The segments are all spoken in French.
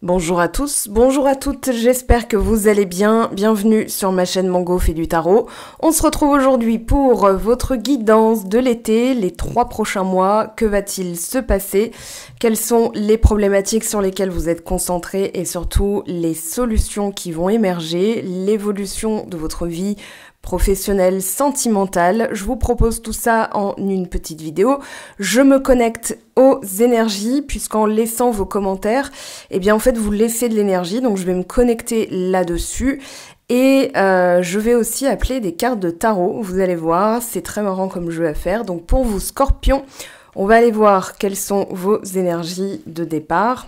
Bonjour à tous, bonjour à toutes, j'espère que vous allez bien. Bienvenue sur ma chaîne Mango fait du tarot. On se retrouve aujourd'hui pour votre guidance de l'été, les 3 prochains mois. Que va-t-il se passer? Quelles sont les problématiques sur lesquelles vous êtes concentrés et surtout les solutions qui vont émerger, l'évolution de votre vie professionnelle, sentimentale. Je vous propose tout ça en une petite vidéo. Je me connecte aux énergies puisqu'en laissant vos commentaires, eh bien en fait vous laissez de l'énergie, donc je vais me connecter là-dessus. Et je vais aussi appeler des cartes de tarot, vous allez voir, c'est très marrant comme jeu à faire. Donc pour vous Scorpions, on va aller voir quelles sont vos énergies de départ.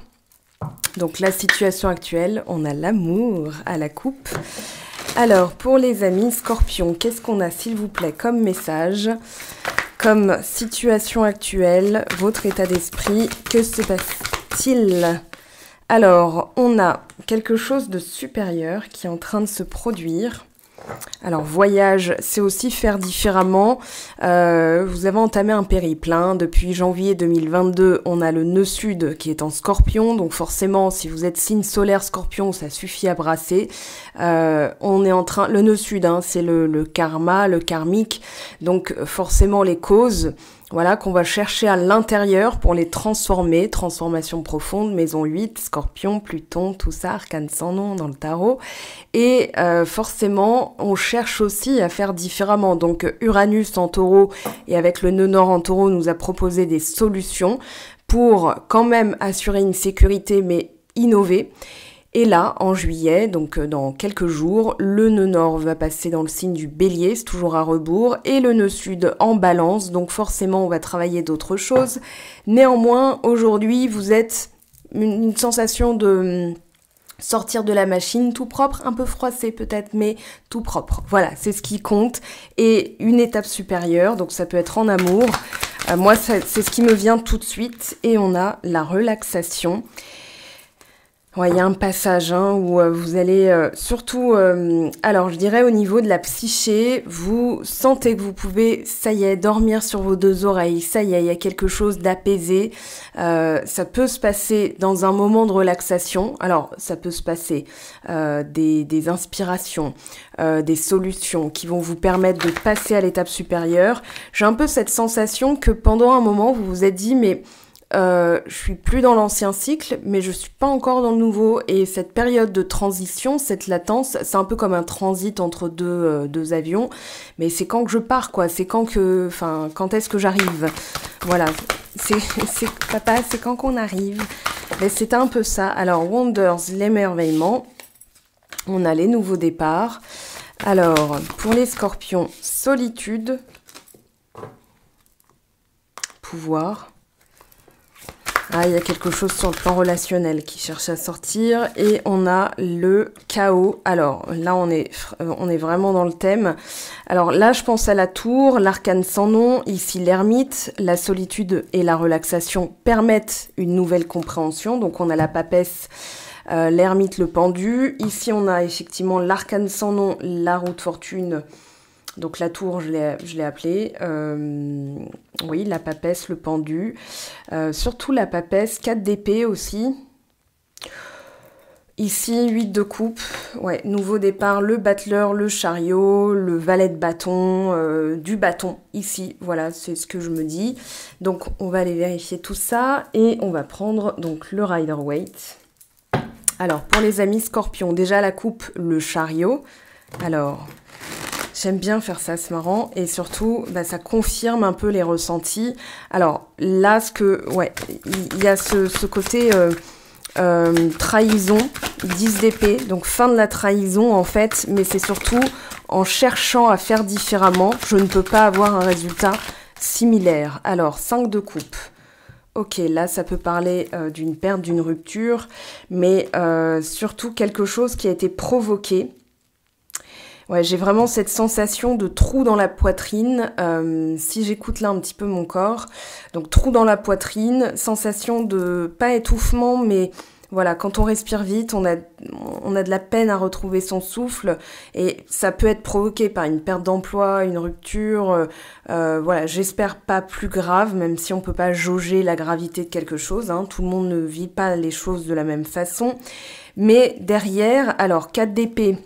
Donc la situation actuelle, on a l'amour à la coupe. Alors, pour les amis Scorpions, qu'est-ce qu'on a s'il vous plaît comme message, comme situation actuelle, votre état d'esprit, que se passe-t-il? Alors, on a quelque chose de supérieur qui est en train de se produire. Alors, voyage, c'est aussi faire différemment. Vous avez entamé un périple. Hein. Depuis janvier 2022, on a le nœud sud qui est en Scorpion. Donc forcément, si vous êtes signe solaire Scorpion, ça suffit à brasser. On est en train... Le nœud sud, hein, c'est le karma, le karmique. Donc forcément, les causes... Voilà, qu'on va chercher à l'intérieur pour les transformer. Transformation profonde, maison 8, Scorpion, Pluton, tout ça, arcane sans nom dans le tarot. Et forcément, on cherche aussi à faire différemment. Donc Uranus en taureau et avec le nœud nord en taureau nous a proposé des solutions pour quand même assurer une sécurité mais innover. Et là, en juillet, donc dans quelques jours, le nœud nord va passer dans le signe du bélier, c'est toujours à rebours, et le nœud sud en balance, donc forcément on va travailler d'autres choses. Néanmoins, aujourd'hui, vous êtes une sensation de sortir de la machine tout propre, un peu froissé peut-être, mais tout propre. Voilà, c'est ce qui compte. Et une étape supérieure, donc ça peut être en amour. Moi, c'est ce qui me vient tout de suite, et on a la relaxation. Ouais, il y a un passage hein, où vous allez surtout, alors je dirais au niveau de la psyché, vous sentez que vous pouvez, ça y est, dormir sur vos deux oreilles, ça y est, il y a quelque chose d'apaisé. Ça peut se passer dans un moment de relaxation, alors ça peut se passer des inspirations, des solutions qui vont vous permettre de passer à l'étape supérieure. J'ai un peu cette sensation que pendant un moment, vous vous êtes dit, mais... je suis plus dans l'ancien cycle, mais je suis pas encore dans le nouveau. Et cette période de transition, cette latence, c'est un peu comme un transit entre deux avions. Mais c'est quand que je pars, quoi. C'est quand que, enfin, quand est-ce que j'arrive. Voilà. Papa, c'est quand qu'on arrive. Mais c'est un peu ça. Alors, Wonders, l'émerveillement. On a les nouveaux départs. Alors, pour les Scorpions, solitude, pouvoir. Ah, il y a quelque chose sur le plan relationnel qui cherche à sortir. Et on a le chaos. Alors, là, on est vraiment dans le thème. Alors là, je pense à la tour, l'arcane sans nom. Ici, l'ermite. La solitude et la relaxation permettent une nouvelle compréhension. Donc, on a la papesse, l'ermite, le pendu. Ici, on a effectivement l'arcane sans nom, la roue de fortune. Donc la tour, je l'ai appelée, oui, la papesse, le pendu, surtout la papesse, 4 d'épée aussi. Ici, 8 de coupe, ouais, nouveau départ, le battleur, le chariot, le valet de bâton, du bâton, ici, voilà, c'est ce que je me dis. Donc on va aller vérifier tout ça et on va prendre donc le Rider-Waite. Alors, pour les amis Scorpions, déjà la coupe, le chariot, alors... J'aime bien faire ça, c'est marrant. Et surtout, bah, ça confirme un peu les ressentis. Alors là, il y a ce côté trahison, 10 d'épée. Donc fin de la trahison en fait. Mais c'est surtout en cherchant à faire différemment, je ne peux pas avoir un résultat similaire. Alors 5 de coupe. Ok, là ça peut parler d'une perte, d'une rupture. Mais surtout quelque chose qui a été provoqué. Ouais, j'ai vraiment cette sensation de trou dans la poitrine, si j'écoute là un petit peu mon corps. Donc trou dans la poitrine, sensation de, pas étouffement, mais Voilà, quand on respire vite, on a de la peine à retrouver son souffle et ça peut être provoqué par une perte d'emploi, une rupture, voilà, j'espère pas plus grave, même si on peut pas jauger la gravité de quelque chose, hein, tout le monde ne vit pas les choses de la même façon. Mais derrière, alors 4 d'épée,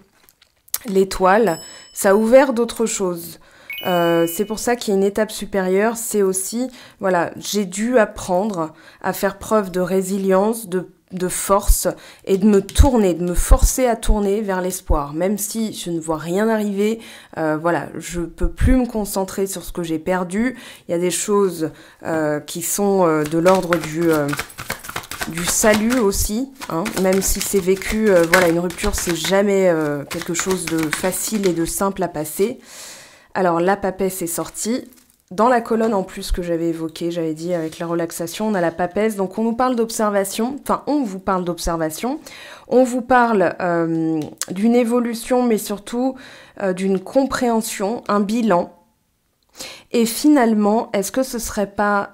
l'étoile, ça a ouvert d'autres choses. C'est pour ça qu'il y a une étape supérieure, c'est aussi, voilà, j'ai dû apprendre à faire preuve de résilience, de force et de me tourner, de me forcer à tourner vers l'espoir. Même si je ne vois rien arriver, voilà, je peux plus me concentrer sur ce que j'ai perdu. Il y a des choses qui sont de l'ordre du salut aussi, hein, même si c'est vécu, voilà, une rupture, c'est jamais quelque chose de facile et de simple à passer. Alors, la papesse est sortie. Dans la colonne en plus que j'avais évoquée, j'avais dit avec la relaxation, on a la papesse. Donc, on nous parle d'observation. Enfin, on vous parle d'observation. On vous parle d'une évolution, mais surtout d'une compréhension, un bilan. Et finalement, est-ce que ce serait pas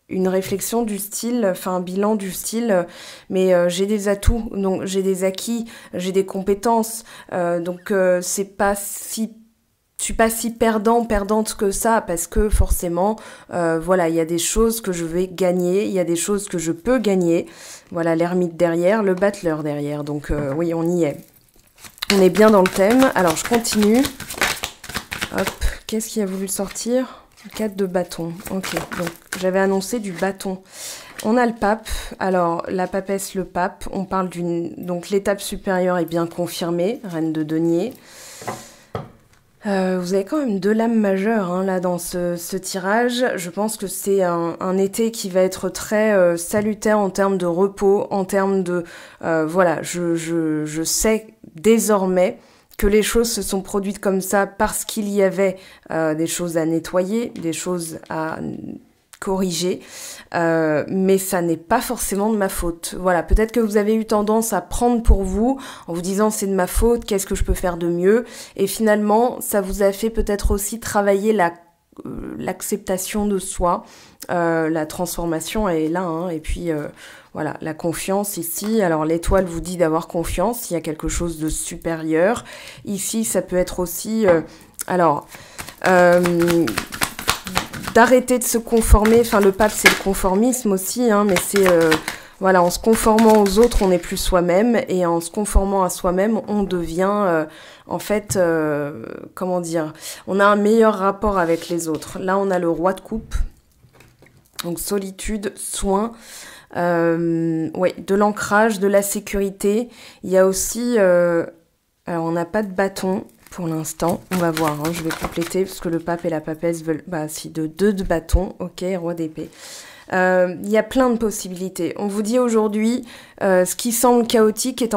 une réflexion du style, enfin un bilan du style, mais j'ai des atouts, donc j'ai des acquis, j'ai des compétences, donc c'est pas si... Je suis pas si perdante que ça, parce que forcément, voilà, il y a des choses que je vais gagner, il y a des choses que je peux gagner. Voilà, l'ermite derrière, le battleur derrière, donc oui, on y est. On est bien dans le thème. Alors, je continue. Hop, qu'est-ce qui a voulu sortir? 4 de bâton. Ok, donc j'avais annoncé du bâton. On a le pape. Alors, la papesse, le pape. On parle d'une... Donc, l'étape supérieure est bien confirmée. Reine de denier. Vous avez quand même 2 lames majeures hein, là dans ce tirage. Je pense que c'est un été qui va être très salutaire en termes de repos, en termes de... voilà, je sais désormais que les choses se sont produites comme ça parce qu'il y avait des choses à nettoyer, des choses à corriger, mais ça n'est pas forcément de ma faute. Voilà, peut-être que vous avez eu tendance à prendre pour vous en vous disant c'est de ma faute, qu'est-ce que je peux faire de mieux, et finalement ça vous a fait peut-être aussi travailler l'acceptation de soi, la transformation elle est là, hein, et puis voilà, la confiance ici, alors l'étoile vous dit d'avoir confiance, il y a quelque chose de supérieur, ici ça peut être aussi, d'arrêter de se conformer, enfin le pape c'est le conformisme aussi, hein, mais c'est, voilà, en se conformant aux autres on n'est plus soi-même, et en se conformant à soi-même on devient, en fait, comment dire, on a un meilleur rapport avec les autres. Là on a le roi de coupe, donc solitude, soin, ouais, de l'ancrage, de la sécurité, il y a aussi, alors on n'a pas de bâton, pour l'instant, on va voir, hein, je vais compléter, parce que le pape et la papesse veulent... Bah si, deux de bâton, ok, roi d'épée. Il y a plein de possibilités. On vous dit aujourd'hui, ce qui semble chaotique est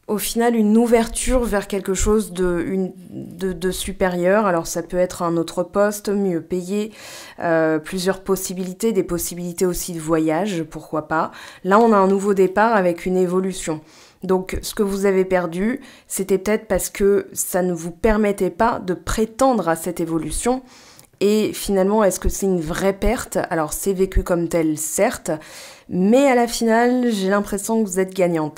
au final une ouverture vers quelque chose de supérieur. Alors ça peut être un autre poste, mieux payé, plusieurs possibilités, des possibilités aussi de voyage, pourquoi pas. Là, on a un nouveau départ avec une évolution. Donc, ce que vous avez perdu, c'était peut-être parce que ça ne vous permettait pas de prétendre à cette évolution. Et finalement, est-ce que c'est une vraie perte? Alors, c'est vécu comme tel, certes, mais à la finale, j'ai l'impression que vous êtes gagnant.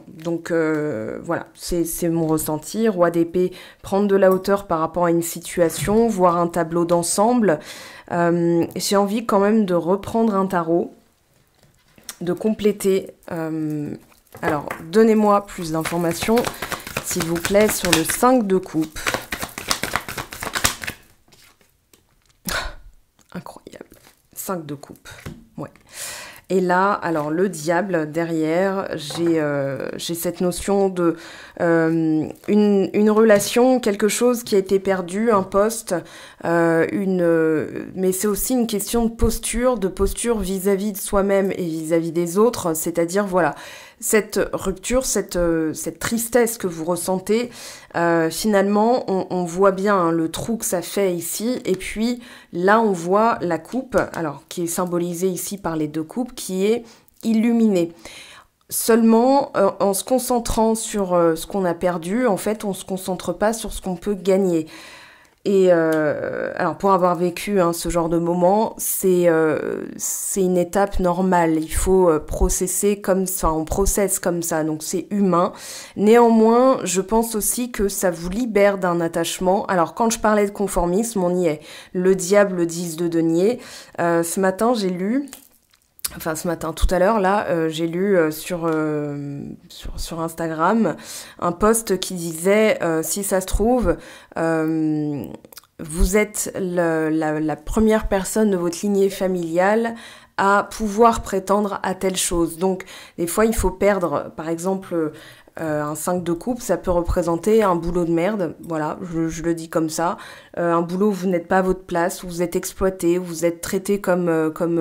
Donc, voilà, c'est mon ressenti. Roi d'épée, prendre de la hauteur par rapport à une situation, voir un tableau d'ensemble. J'ai envie quand même de reprendre un tarot, de compléter... alors, donnez-moi plus d'informations, s'il vous plaît, sur le 5 de coupe. Incroyable. 5 de coupe. Ouais. Et là, alors, le diable, derrière, j'ai cette notion de une relation, quelque chose qui a été perdu, un poste, mais c'est aussi une question de posture vis-à-vis de soi-même et vis-à-vis des autres, c'est-à-dire, voilà, cette rupture, cette tristesse que vous ressentez, finalement, on voit bien hein, le trou que ça fait ici, et puis là, on voit la coupe, alors qui est symbolisée ici par les 2 coupes, qui est illuminée. Seulement, en se concentrant sur ce qu'on a perdu, en fait, on ne se concentre pas sur ce qu'on peut gagner. Et alors pour avoir vécu ce genre de moment, c'est une étape normale. Il faut processer comme ça, on processe comme ça, donc c'est humain. Néanmoins, je pense aussi que ça vous libère d'un attachement. Alors quand je parlais de conformisme, on y est. Le diable 10 de denier. Ce matin, j'ai lu... Enfin, ce matin, tout à l'heure, là, j'ai lu sur Instagram un post qui disait si ça se trouve, vous êtes la première personne de votre lignée familiale à pouvoir prétendre à telle chose. Donc, des fois, il faut perdre, par exemple... un 5 de coupe, ça peut représenter un boulot de merde, voilà, je le dis comme ça. Un boulot où vous n'êtes pas à votre place, où vous êtes exploité, où vous êtes traité comme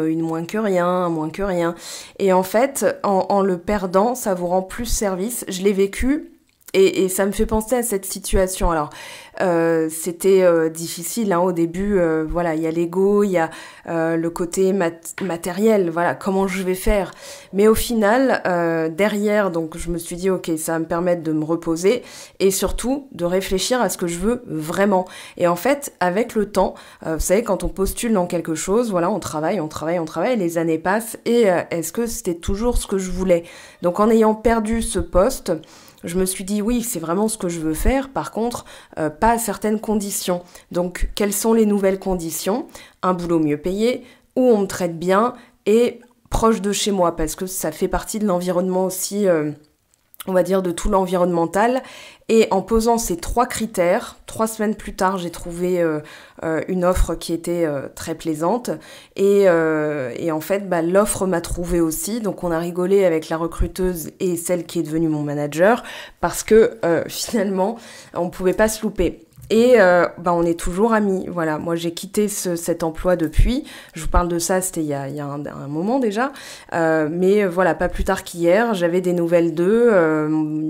une moins que rien, un moins que rien. Et en fait, en le perdant, ça vous rend plus service. Je l'ai vécu et ça me fait penser à cette situation. Alors, c'était difficile au début, voilà, il y a l'ego, il y a le côté matériel, voilà, comment je vais faire. Mais au final, derrière, donc je me suis dit, ok, ça va me permettre de me reposer et surtout de réfléchir à ce que je veux vraiment. Et en fait, avec le temps, vous savez, quand on postule dans quelque chose, voilà, on travaille, les années passent et est-ce que c'était toujours ce que je voulais? Donc en ayant perdu ce poste, je me suis dit oui, c'est vraiment ce que je veux faire, par contre, pas à certaines conditions. Donc, quelles sont les nouvelles conditions? Un boulot mieux payé, où on me traite bien et proche de chez moi, parce que ça fait partie de l'environnement aussi, on va dire de tout l'environnemental. Et en posant ces 3 critères, 3 semaines plus tard, j'ai trouvé une offre qui était très plaisante. Et en fait, l'offre m'a trouvé aussi. Donc on a rigolé avec la recruteuse et celle qui est devenue mon manager parce que finalement, on ne pouvait pas se louper. Et on est toujours amis, voilà. Moi, j'ai quitté cet emploi depuis. Je vous parle de ça, c'était il y a un moment déjà. Mais voilà, pas plus tard qu'hier, j'avais des nouvelles d'eux.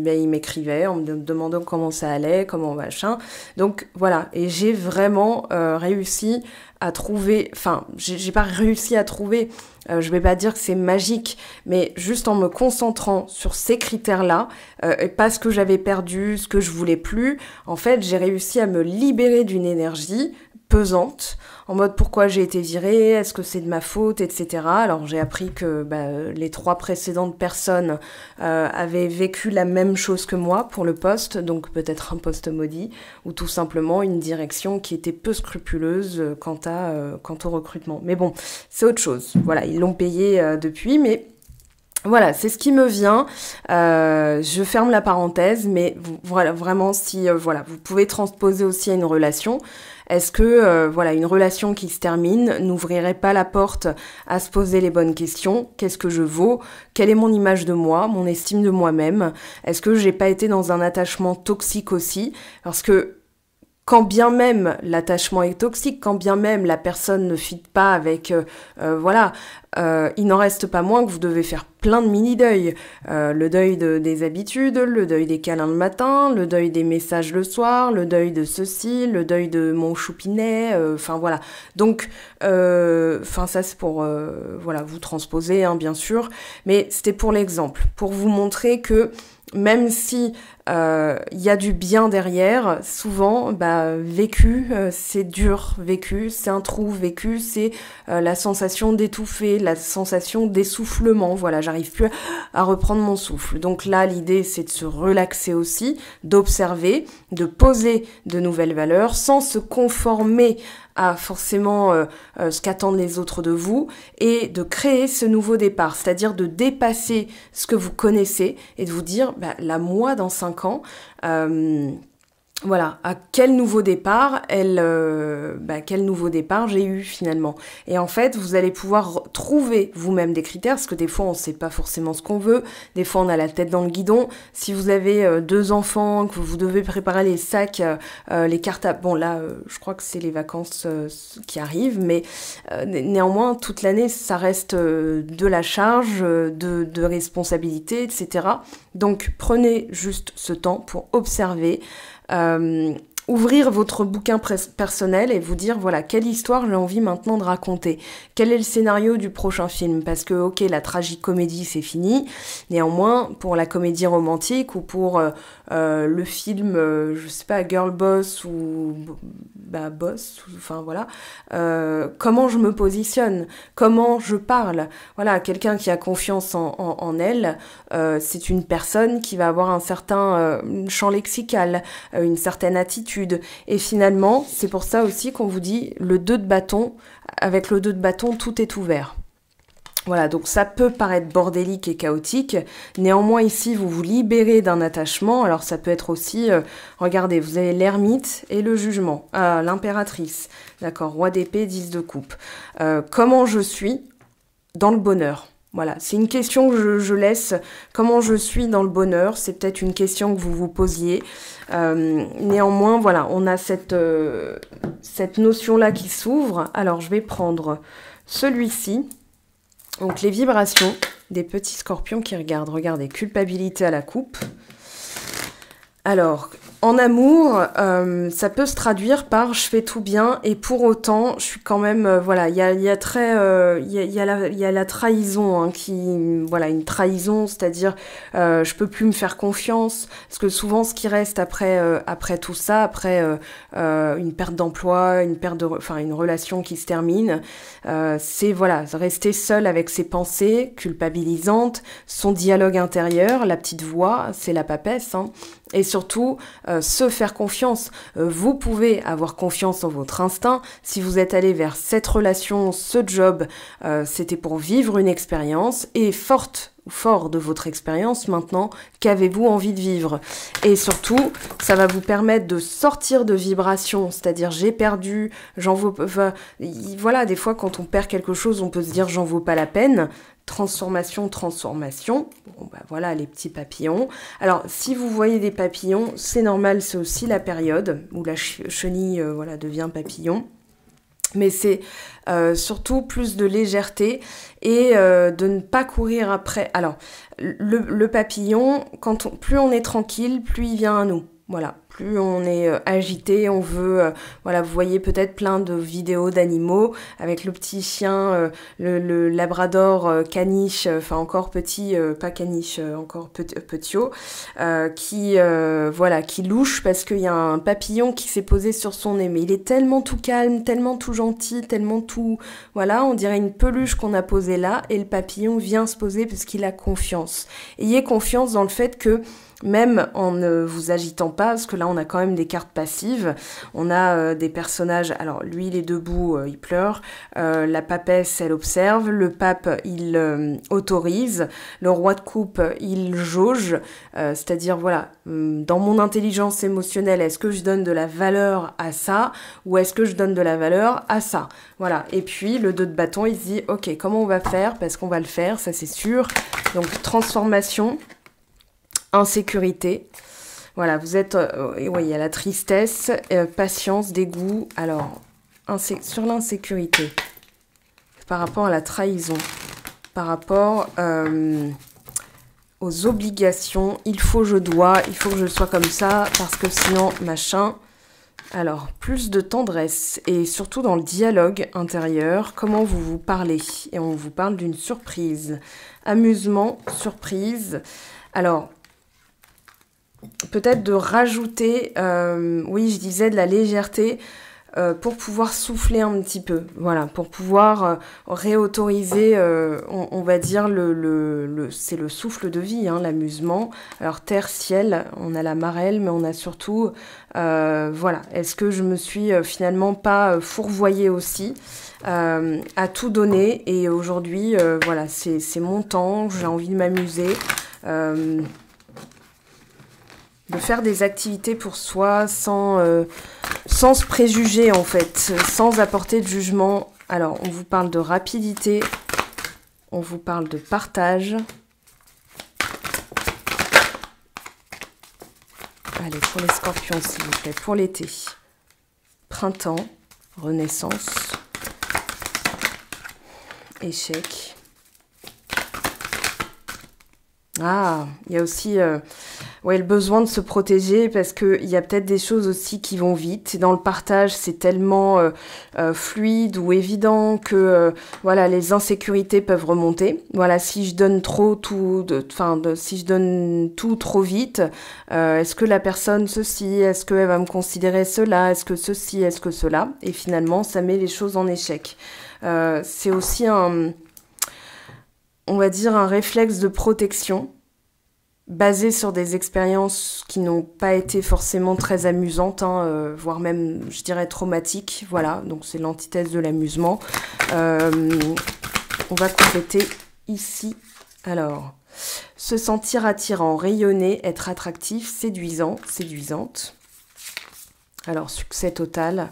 Ils m'écrivaient en me demandant comment ça allait, comment machin. Donc voilà, et j'ai vraiment réussi à trouver... Enfin, j'ai pas réussi à trouver... je vais pas dire que c'est magique, mais juste en me concentrant sur ces critères-là, et pas ce que j'avais perdu, ce que je voulais plus, en fait, j'ai réussi à me libérer d'une énergie pesante, en mode pourquoi j'ai été virée, est-ce que c'est de ma faute, etc. Alors j'ai appris que les 3 précédentes personnes avaient vécu la même chose que moi pour le poste, donc peut-être un poste maudit, ou tout simplement une direction qui était peu scrupuleuse quant au recrutement. Mais bon, c'est autre chose. Voilà, ils l'ont payé depuis, mais... Voilà, c'est ce qui me vient. Je ferme la parenthèse, mais voilà, vraiment, si vous pouvez transposer aussi à une relation. Est-ce que une relation qui se termine n'ouvrirait pas la porte à se poser les bonnes questions? Qu'est-ce que je vaux? Quelle est mon image de moi, mon estime de moi-même? Est-ce que j'ai pas été dans un attachement toxique aussi? Parce que quand bien même l'attachement est toxique, quand bien même la personne ne fit pas avec... il n'en reste pas moins que vous devez faire plein de mini-deuils. Le deuil des habitudes, le deuil des câlins le matin, le deuil des messages le soir, le deuil de ceci, le deuil de mon choupinet, voilà. Donc, ça c'est pour vous transposer, bien sûr, mais c'était pour l'exemple, pour vous montrer que même si y a du bien derrière, souvent, vécu, c'est dur, vécu, c'est un trou, vécu, c'est la sensation d'étouffer, la sensation d'essoufflement, voilà, j'arrive plus à reprendre mon souffle. Donc là, l'idée, c'est de se relaxer aussi, d'observer, de poser de nouvelles valeurs, sans se conformer à forcément ce qu'attendent les autres de vous, et de créer ce nouveau départ, c'est-à-dire de dépasser ce que vous connaissez, et de vous dire, la moi dans 5 ans, voilà, à quel nouveau départ j'ai eu finalement. Et en fait, vous allez pouvoir trouver vous-même des critères, parce que des fois, on ne sait pas forcément ce qu'on veut, des fois, on a la tête dans le guidon. Si vous avez 2 enfants, que vous devez préparer les sacs, les cartes à... Bon, là, je crois que c'est les vacances qui arrivent, mais néanmoins, toute l'année, ça reste de la charge, de responsabilité, etc. Donc, prenez juste ce temps pour observer, ouvrir votre bouquin personnel et vous dire, voilà, quelle histoire j'ai envie maintenant de raconter. Quel est le scénario du prochain film? Parce que, ok, la tragicomédie, c'est fini. Néanmoins, pour la comédie romantique ou pour le film, je sais pas, Girl Boss ou Boss, enfin voilà, comment je me positionne? Comment je parle? Voilà, quelqu'un qui a confiance en elle, c'est une personne qui va avoir un certain champ lexical, une certaine attitude. Et finalement, c'est pour ça aussi qu'on vous dit le 2 de bâton. Avec le 2 de bâton, tout est ouvert. Voilà, donc ça peut paraître bordélique et chaotique. Néanmoins, ici, vous vous libérez d'un attachement. Alors, ça peut être aussi, regardez, vous avez l'ermite et le jugement. L'impératrice, d'accord, roi d'épée, 10 de coupe. Comment je suis dans le bonheur? Voilà, c'est une question que je laisse. Comment je suis dans le bonheur? C'est peut-être une question que vous vous posiez. Néanmoins, voilà, on a cette notion-là qui s'ouvre. Alors, je vais prendre celui-ci. Donc, les vibrations des petits scorpions qui regardent. Regardez, culpabilité à la coupe. Alors, en amour, ça peut se traduire par je fais tout bien et pour autant, je suis quand même, voilà, il y a la trahison hein, voilà, une trahison, c'est-à-dire je peux plus me faire confiance parce que souvent ce qui reste après tout ça, après une perte d'emploi, une relation qui se termine, c'est voilà, rester seul avec ses pensées culpabilisantes, son dialogue intérieur, la petite voix, c'est la papesse, hein. Et surtout, se faire confiance. Vous pouvez avoir confiance en votre instinct. Si vous êtes allé vers cette relation, ce job, c'était pour vivre une expérience. Et fort de votre expérience maintenant, qu'avez-vous envie de vivre? Et surtout, ça va vous permettre de sortir de vibrations. C'est-à-dire, j'ai perdu, j'en vaux... Enfin, voilà, des fois, quand on perd quelque chose, on peut se dire, j'en vaux pas la peine. Transformation. Bon, bah voilà les petits papillons. Alors, si vous voyez des papillons, c'est normal, c'est aussi la période où la chenille voilà, devient papillon. Mais c'est surtout plus de légèreté et de ne pas courir après. Alors, le papillon, plus on est tranquille, plus il vient à nous. Voilà, plus on est agité, on veut... voilà, vous voyez peut-être plein de vidéos d'animaux avec le petit chien, le labrador caniche, enfin encore petit, pas caniche, encore petiot, qui louche parce qu'il y a un papillon qui s'est posé sur son nez. Mais il est tellement tout calme, tellement tout gentil, tellement tout... Voilà, on dirait une peluche qu'on a posée là et le papillon vient se poser parce qu'il a confiance. Ayez confiance dans le fait que même en ne vous agitant pas, parce que là on a quand même des cartes passives, on a des personnages, alors lui il est debout, il pleure, la papesse elle observe, le pape il autorise, le roi de coupe il jauge, c'est-à-dire voilà, dans mon intelligence émotionnelle, est-ce que je donne de la valeur à ça, ou est-ce que je donne de la valeur à ça? Voilà, et puis le 2 de bâton il se dit, ok, comment on va faire? Parce qu'on va le faire, ça c'est sûr, donc transformation, insécurité, voilà, vous êtes, oui, il y a la tristesse, patience, dégoût, alors, sur l'insécurité, par rapport à la trahison, par rapport aux obligations, il faut, je dois, il faut que je sois comme ça, parce que sinon, machin, alors, plus de tendresse, et surtout dans le dialogue intérieur, comment vous vous parlez, et on vous parle d'une surprise, amusement, surprise, alors, peut-être de rajouter, oui, je disais de la légèreté pour pouvoir souffler un petit peu, voilà, pour pouvoir réautoriser, on va dire, c'est le souffle de vie, hein, l'amusement. Alors, terre, ciel, on a la marelle, mais on a surtout, voilà, est-ce que je me suis finalement pas fourvoyée aussi à tout donner, et aujourd'hui, voilà, c'est mon temps, j'ai envie de m'amuser, de faire des activités pour soi sans se préjuger en fait, sans apporter de jugement. Alors, on vous parle de rapidité, on vous parle de partage. Allez, pour les scorpions s'il vous plaît, pour l'été. Printemps, renaissance, échec. Ah, il y a aussi ouais, le besoin de se protéger parce qu'il y a peut-être des choses aussi qui vont vite. Et dans le partage, c'est tellement fluide ou évident que voilà, les insécurités peuvent remonter. Voilà, si je donne trop tout, si je donne tout trop vite, est-ce que la personne ceci, est-ce qu'elle va me considérer cela, est-ce que ceci, est-ce que cela? Et finalement, ça met les choses en échec. C'est aussi on va dire, un réflexe de protection basé sur des expériences qui n'ont pas été forcément très amusantes, hein, voire même, je dirais, traumatiques. Voilà, donc c'est l'antithèse de l'amusement. On va compléter ici. Alors, se sentir attirant, rayonner, être attractif, séduisant, séduisante. Alors, succès total.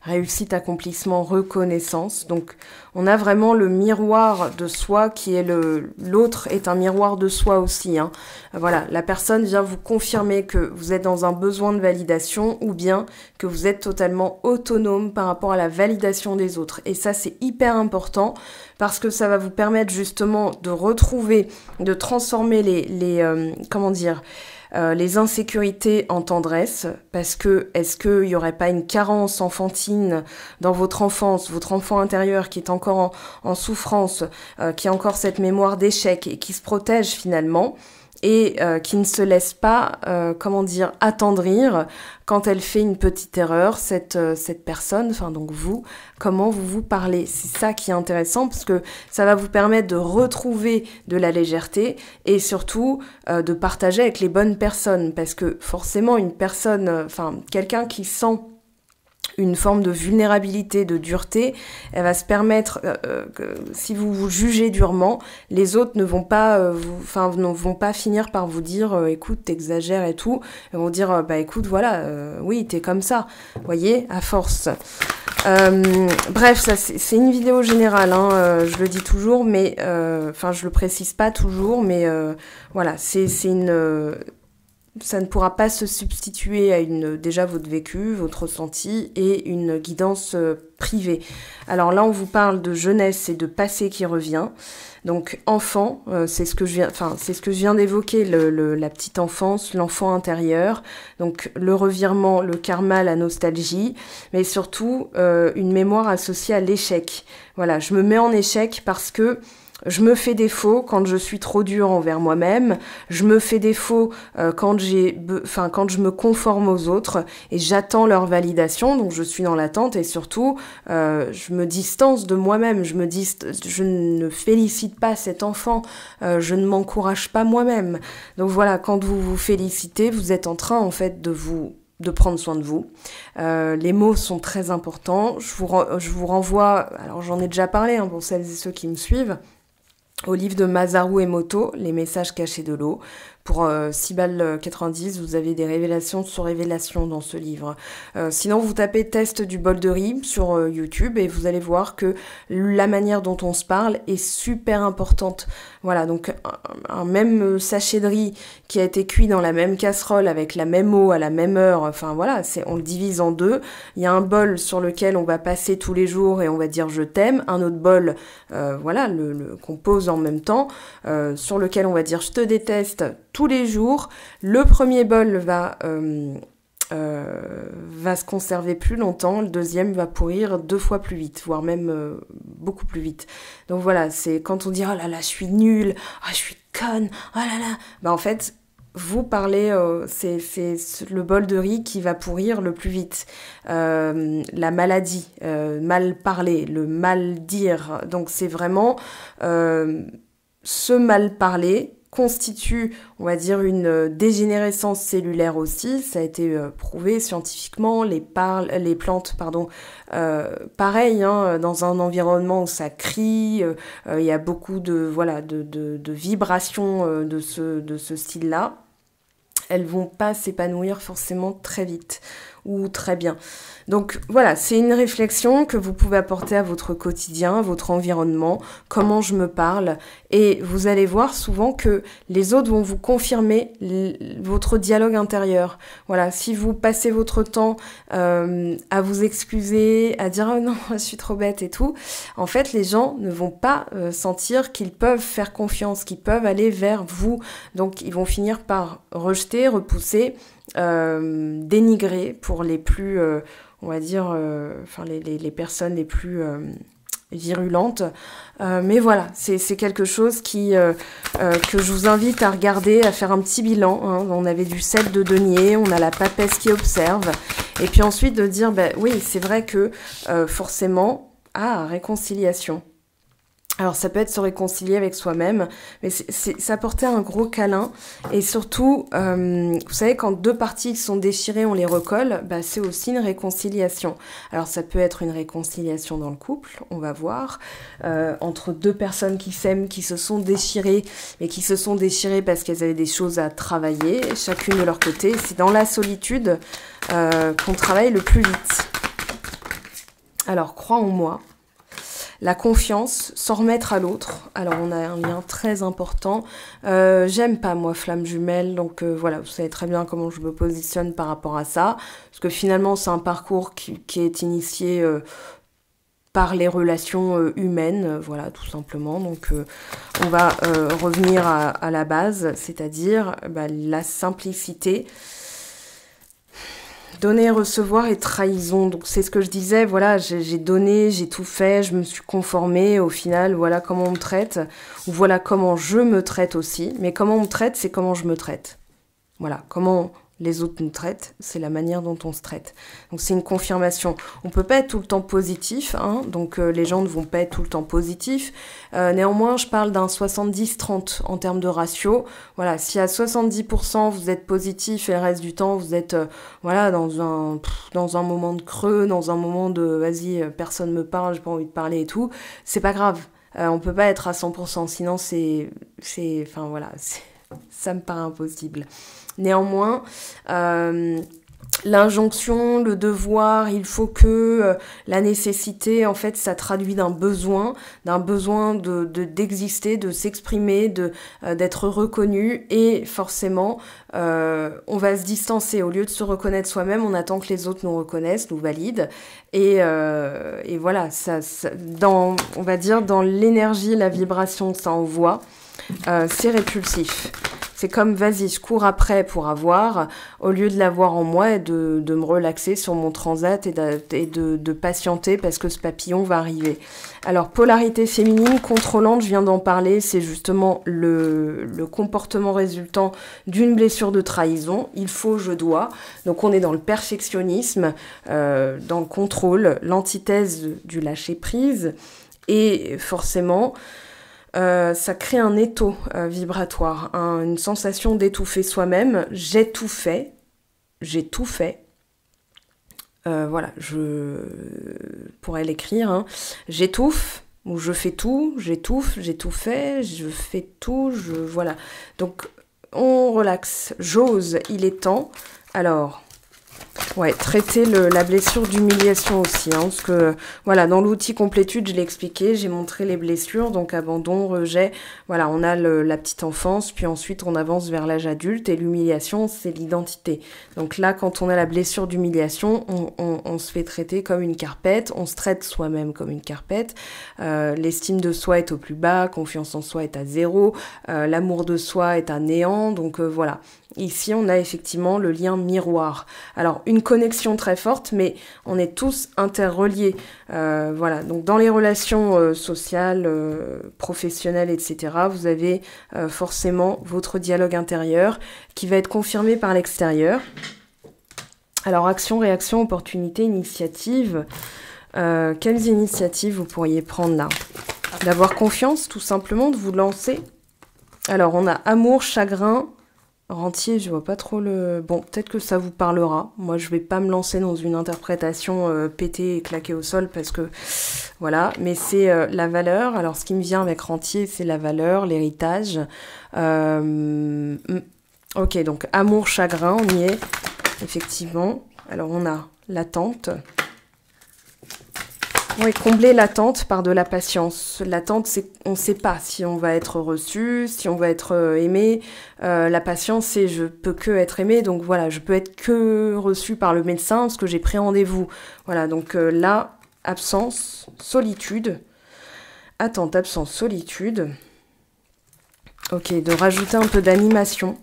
Réussite, accomplissement, reconnaissance. Donc, on a vraiment le miroir de soi qui est l'autre est un miroir de soi aussi. Hein. Voilà, la personne vient vous confirmer que vous êtes dans un besoin de validation ou bien que vous êtes totalement autonome par rapport à la validation des autres. Et ça, c'est hyper important parce que ça va vous permettre justement de retrouver, de transformer les insécurités en tendresse, parce que est-ce qu'il n'y aurait pas une carence enfantine dans votre enfance, votre enfant intérieur qui est encore en souffrance, qui a encore cette mémoire d'échec et qui se protège finalement et qui ne se laisse pas, attendrir quand elle fait une petite erreur, cette personne, enfin donc vous, comment vous parlez. C'est ça qui est intéressant parce que ça va vous permettre de retrouver de la légèreté et surtout de partager avec les bonnes personnes parce que forcément une personne, quelqu'un qui sent une forme de vulnérabilité, de dureté, elle va se permettre, si vous vous jugez durement, les autres ne vont pas, ne vont pas finir par vous dire, écoute, t'exagères et tout. Ils vont dire, écoute, voilà, oui, t'es comme ça. Vous voyez, à force. Bref, ça c'est une vidéo générale, hein, je le dis toujours, mais je le précise pas toujours, mais voilà, c'est une ça ne pourra pas se substituer à déjà votre vécu, votre ressenti et une guidance privée. Alors là, on vous parle de jeunesse et de passé qui revient. Donc enfant, c'est ce que je viens d'évoquer, la petite enfance, l'enfant intérieur. Donc le revirement, le karma, la nostalgie, mais surtout une mémoire associée à l'échec. Voilà, je me mets en échec parce que je me fais défaut quand je suis trop dure envers moi-même. Je me fais défaut quand je me conforme aux autres et j'attends leur validation. Donc je suis dans l'attente et surtout je me distance de moi-même. Je ne félicite pas cet enfant. Je ne m'encourage pas moi-même. Donc voilà, quand vous vous félicitez, vous êtes en train en fait de prendre soin de vous. Les mots sont très importants. Je vous renvoie, alors j'en ai déjà parlé pour celles et ceux qui me suivent, au livre de Masaru Emoto, Les messages cachés de l'eau. Pour 6,90 $, vous avez des révélations sur révélations dans ce livre. Sinon, vous tapez test du bol de riz sur YouTube et vous allez voir que la manière dont on se parle est super importante. Voilà, donc un même sachet de riz qui a été cuit dans la même casserole avec la même eau à la même heure, on le divise en deux. Il y a un bol sur lequel on va passer tous les jours et on va dire je t'aime. Un autre bol, qu'on pose en même temps, sur lequel on va dire je te déteste tous les jours. Le premier bol va se conserver plus longtemps, le deuxième va pourrir 2 fois plus vite, voire même beaucoup plus vite. Donc voilà, c'est quand on dit oh là là, je suis nulle, je suis conne, oh là là, en fait, vous parlez, c'est le bol de riz qui va pourrir le plus vite. La maladie, mal parler, le mal dire. Donc c'est vraiment ce mal parler constitue, on va dire, une dégénérescence cellulaire aussi. Ça a été prouvé scientifiquement. Les plantes, pareil, dans un environnement où ça crie, il y a beaucoup de vibrations de ce style-là. Elles vont pas s'épanouir forcément très vite. ou très bien. Donc voilà, c'est une réflexion que vous pouvez apporter à votre quotidien, à votre environnement, comment je me parle, et vous allez voir souvent que les autres vont vous confirmer votre dialogue intérieur. Voilà, si vous passez votre temps à vous excuser, à dire « Oh non, je suis trop bête » et tout, en fait, les gens ne vont pas sentir qu'ils peuvent faire confiance, qu'ils peuvent aller vers vous. Donc, ils vont finir par rejeter, repousser, dénigrer pour les plus... on va dire, les personnes les plus virulentes. Mais voilà, c'est quelque chose que je vous invite à regarder, à faire un petit bilan. Hein. On avait du 7 de denier, on a la papesse qui observe. Et puis ensuite de dire, oui, c'est vrai que forcément, réconciliation. Alors ça peut être se réconcilier avec soi-même, mais c'est apporter un gros câlin. Et surtout, vous savez, quand deux parties sont déchirées, on les recolle, c'est aussi une réconciliation. Alors ça peut être une réconciliation dans le couple, on va voir, entre deux personnes qui s'aiment, qui se sont déchirées, mais qui se sont déchirées parce qu'elles avaient des choses à travailler, chacune de leur côté. C'est dans la solitude qu'on travaille le plus vite. Alors, crois en moi. La confiance, s'en remettre à l'autre. Alors, on a un lien très important. J'aime pas, moi, flamme jumelle. Donc, voilà, vous savez très bien comment je me positionne par rapport à ça. Parce que finalement, c'est un parcours qui est initié par les relations humaines. Voilà, tout simplement. Donc, on va revenir à la base, c'est-à-dire la simplicité. Donner, recevoir et trahison. Donc c'est ce que je disais, voilà, j'ai donné, j'ai tout fait, je me suis conformée, au final, voilà comment on me traite, ou voilà comment je me traite aussi. Mais comment on me traite, c'est comment je me traite. Voilà, comment les autres nous traitent, c'est la manière dont on se traite. Donc c'est une confirmation. On peut pas être tout le temps positif, hein, donc les gens ne vont pas être tout le temps positifs. Néanmoins, je parle d'un 70-30 en termes de ratio. Voilà, si à 70% vous êtes positif et le reste du temps vous êtes dans un moment de creux, dans un moment de vas-y, personne me parle, j'ai pas envie de parler et tout, c'est pas grave. On peut pas être à 100%, sinon ça me paraît impossible. Néanmoins, l'injonction, le devoir, il faut que, la nécessité, en fait, ça traduit d'un besoin d'exister, de s'exprimer, d'être reconnu, et forcément, on va se distancer. Au lieu de se reconnaître soi-même, on attend que les autres nous reconnaissent, nous valident, et voilà, on va dire, dans l'énergie, la vibration que ça envoie, c'est répulsif. C'est comme, vas-y, je cours après pour avoir, au lieu de l'avoir en moi et de me relaxer sur mon transat et de patienter parce que ce papillon va arriver. Alors, polarité féminine, contrôlante, je viens d'en parler, c'est justement le comportement résultant d'une blessure de trahison. Il faut, je dois. Donc, on est dans le perfectionnisme, dans le contrôle, l'antithèse du lâcher-prise, et forcément... ça crée un étau vibratoire, une sensation d'étouffer soi-même. J'ai tout fait. Voilà, je pourrais l'écrire. Hein. J'étouffe, ou je fais tout, j'étouffe, j'ai tout fait, je fais tout, voilà. Donc, on relaxe. J'ose, il est temps. Alors... ouais, traiter la blessure d'humiliation aussi, hein, parce que, voilà, dans l'outil complétude, je l'ai expliqué, j'ai montré les blessures, donc abandon, rejet, voilà, on a la petite enfance, puis ensuite on avance vers l'âge adulte, et l'humiliation, c'est l'identité. Donc là, quand on a la blessure d'humiliation, on se fait traiter comme une carpette, on se traite soi-même comme une carpette, l'estime de soi est au plus bas, confiance en soi est à 0, l'amour de soi est à néant, donc voilà. Ici, on a effectivement le lien miroir. Alors, une connexion très forte, mais on est tous interreliés. Voilà, donc dans les relations sociales, professionnelles, etc., vous avez forcément votre dialogue intérieur qui va être confirmé par l'extérieur. Alors, action, réaction, opportunité, initiative. Quelles initiatives vous pourriez prendre là? D'avoir confiance, tout simplement, de vous lancer. Alors, on a amour, chagrin... Rentier, je vois pas trop le... Bon, peut-être que ça vous parlera. Moi, je vais pas me lancer dans une interprétation pétée et claquée au sol parce que... Voilà, mais c'est la valeur. Alors, ce qui me vient avec rentier, c'est la valeur, l'héritage. Ok, donc amour, chagrin, on y est, effectivement. Alors on a l'attente. Oui, combler l'attente par de la patience. L'attente, c'est on ne sait pas si on va être reçu, si on va être aimé. La patience, c'est je peux que être aimé. Donc voilà, je peux être que reçu par le médecin parce que j'ai pris rendez-vous. Voilà, donc là, absence, solitude. Attente, absence, solitude. Ok, de rajouter un peu d'animation.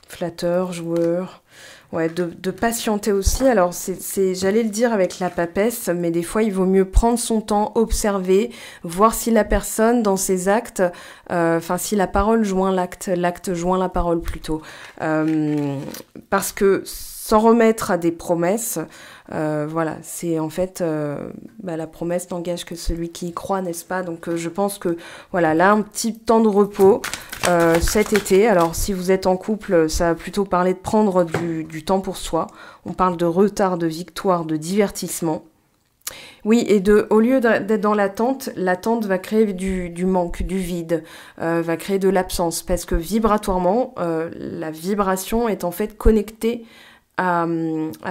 Flatteur, joueur. Ouais, de patienter aussi. Alors, j'allais le dire avec la papesse, mais des fois, il vaut mieux prendre son temps, observer, voir si la personne, dans ses actes, si la parole joint l'acte, l'acte joint la parole plutôt. Parce que s'en remettre à des promesses, voilà, c'est en fait, la promesse n'engage que celui qui y croit, n'est-ce pas? Donc, je pense que, voilà, là, un petit temps de repos cet été. Alors, si vous êtes en couple, ça va plutôt parler de prendre du temps pour soi. On parle de retard, de victoire, de divertissement. Oui, et au lieu d'être dans l'attente va créer du manque, du vide, va créer de l'absence, parce que vibratoirement, la vibration est en fait connectée à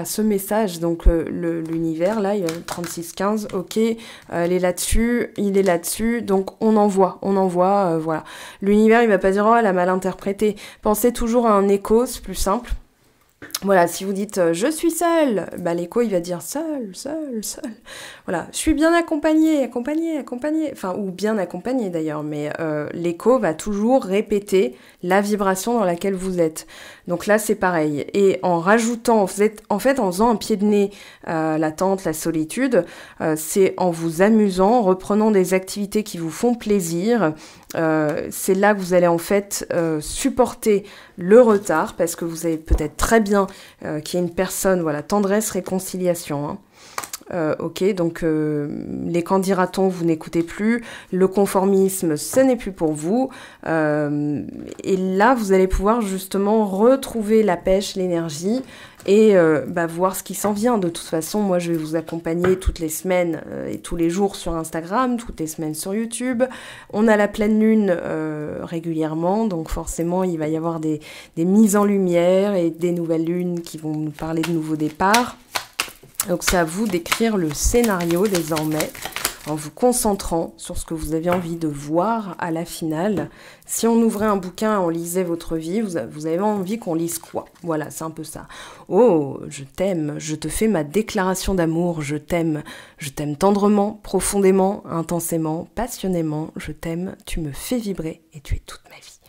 ce message. Donc l'univers, là, il y a 3615, ok, elle est là-dessus, il est là-dessus, donc on envoie, voilà. L'univers, il va pas dire, oh, elle a mal interprété. Pensez toujours à un écho, c'est plus simple. Voilà, si vous dites « je suis seule », l'écho, il va dire « seul. » Voilà, « je suis bien accompagnée. » Enfin, ou bien accompagnée d'ailleurs, mais l'écho va toujours répéter la vibration dans laquelle vous êtes. Donc là, c'est pareil. Et en rajoutant, en faisant un pied de nez l'attente, la solitude, c'est en vous amusant, en reprenant des activités qui vous font plaisir. C'est là que vous allez en fait supporter le retard, parce que vous savez peut-être très bien qu'il y a une personne, voilà, tendresse, réconciliation, hein. Ok, donc les qu'en dira-t-on, vous n'écoutez plus, le conformisme, ce n'est plus pour vous, et là, vous allez pouvoir justement retrouver la pêche, l'énergie, et voir ce qui s'en vient. De toute façon, moi, je vais vous accompagner toutes les semaines et tous les jours sur Instagram, toutes les semaines sur YouTube. On a la pleine lune régulièrement, donc forcément, il va y avoir des mises en lumière et des nouvelles lunes qui vont nous parler de nouveaux départs. Donc c'est à vous d'écrire le scénario désormais en vous concentrant sur ce que vous avez envie de voir à la finale. Si on ouvrait un bouquin, on lisait votre vie, vous avez envie qu'on lise quoi? Voilà, c'est un peu ça. Oh, je t'aime, je te fais ma déclaration d'amour, je t'aime tendrement, profondément, intensément, passionnément, je t'aime, tu me fais vibrer et tu es toute ma vie.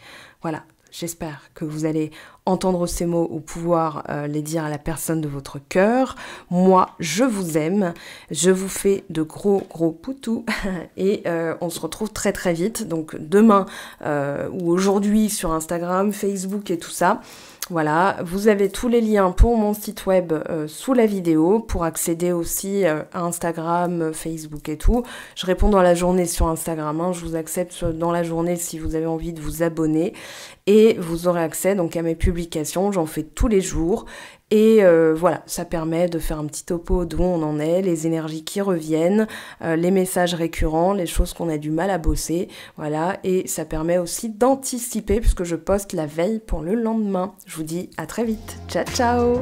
Voilà. J'espère que vous allez entendre ces mots ou pouvoir les dire à la personne de votre cœur. Moi, je vous aime. Je vous fais de gros poutous. Et on se retrouve très très vite. Donc demain ou aujourd'hui sur Instagram, Facebook et tout ça. Voilà, vous avez tous les liens pour mon site web sous la vidéo, pour accéder aussi à Instagram, Facebook et tout. Je réponds dans la journée sur Instagram, hein, je vous accepte dans la journée si vous avez envie de vous abonner. Et vous aurez accès donc à mes publications, j'en fais tous les jours. Et voilà, ça permet de faire un petit topo d'où on en est, les énergies qui reviennent, les messages récurrents, les choses qu'on a du mal à bosser, voilà, et ça permet aussi d'anticiper puisque je poste la veille pour le lendemain. Je vous dis à très vite, ciao ciao!